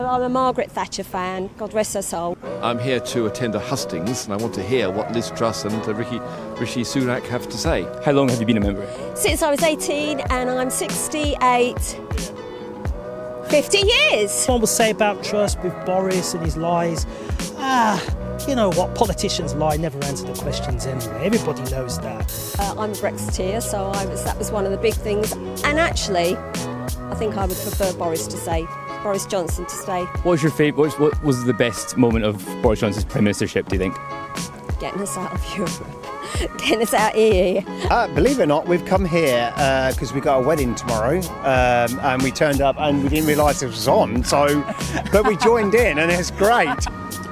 I'm a Margaret Thatcher fan, God rest her soul. I'm here to attend a hustings and I want to hear what Liz Truss and Rishi Sunak have to say. How long have you been a member? Since I was 18 and I'm 68, 50 years. One will say about Truss with Boris and his lies, you know what, politicians lie, never answer the questions anyway. Everybody knows that. I'm a Brexiteer, so that was one of the big things. And actually, I think I would prefer Boris Johnson to stay. What was the best moment of Boris Johnson's Prime Ministership, do you think? Getting us out of Europe. Getting us out here. Believe it or not, we've come here because we got a wedding tomorrow, and we turned up and we didn't realise it was on. But we joined in, and it's great.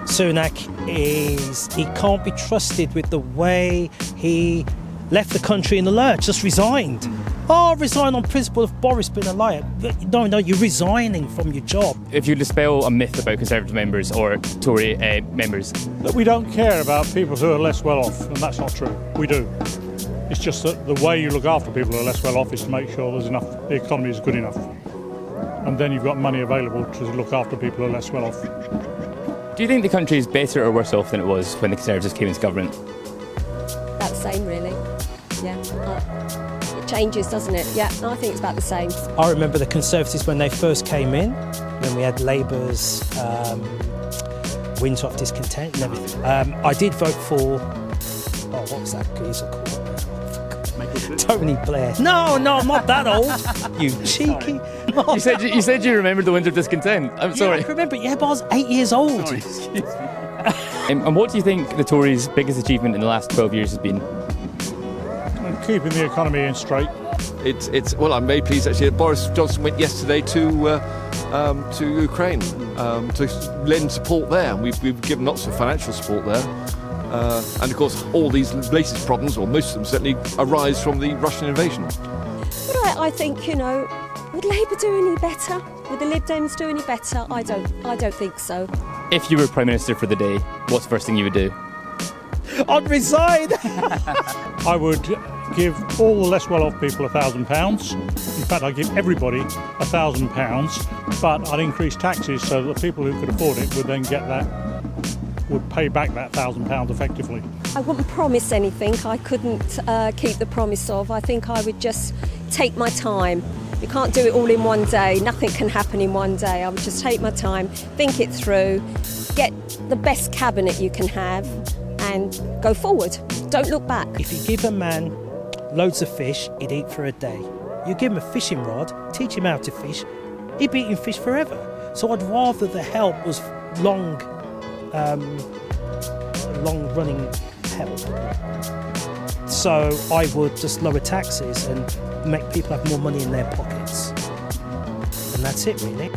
Sunak he can't be trusted with the way he left the country in the lurch, just resigned. Resign on principle of Boris being a liar. No, you're resigning from your job. If you dispel a myth about Conservative members or Tory members. That we don't care about people who are less well off, and that's not true. We do. It's just that the way you look after people who are less well off is to make sure the economy is good enough. And then you've got money available to look after people who are less well off. Do you think the country is better or worse off than it was when the Conservatives came into government? About the same, really. Yeah. It changes, doesn't it? Yeah, I think it's about the same. I remember the Conservatives when they first came in, when we had Labour's winter of discontent and everything. I did vote for, what was that geezer called? Tony Blair. No, I'm not that old. You cheeky. You said you remembered the winter of discontent. I'm sorry. I remember, but I was 8 years old. Sorry, excuse me. And what do you think the Tories' biggest achievement in the last 12 years has been? Keeping the economy in straight. Well, I'm very pleased actually that Boris Johnson went yesterday to Ukraine to lend support there. We've given lots of financial support there. And of course, all these latest problems, or most of them certainly, arise from the Russian invasion. But I think, would Labour do any better? Would the Lib Dems do any better? I don't think so. If you were Prime Minister for the day, what's the first thing you would do? I'd resign. I would give all the less well-off people £1,000. In fact, I'd give everybody £1,000, but I'd increase taxes so that the people who could afford it would then would pay back that £1,000 effectively. I wouldn't promise anything. I couldn't keep the promise of. I think I would just take my time. You can't do it all in one day. Nothing can happen in one day. I would just take my time, think it through, get the best cabinet you can have and go forward. Don't look back. If you give a man loads of fish, he'd eat for a day. You give him a fishing rod, teach him how to fish, he'd be eating fish forever. So I'd rather the help was long running help. So I would just lower taxes and make people have more money in their pockets. And that's it, really.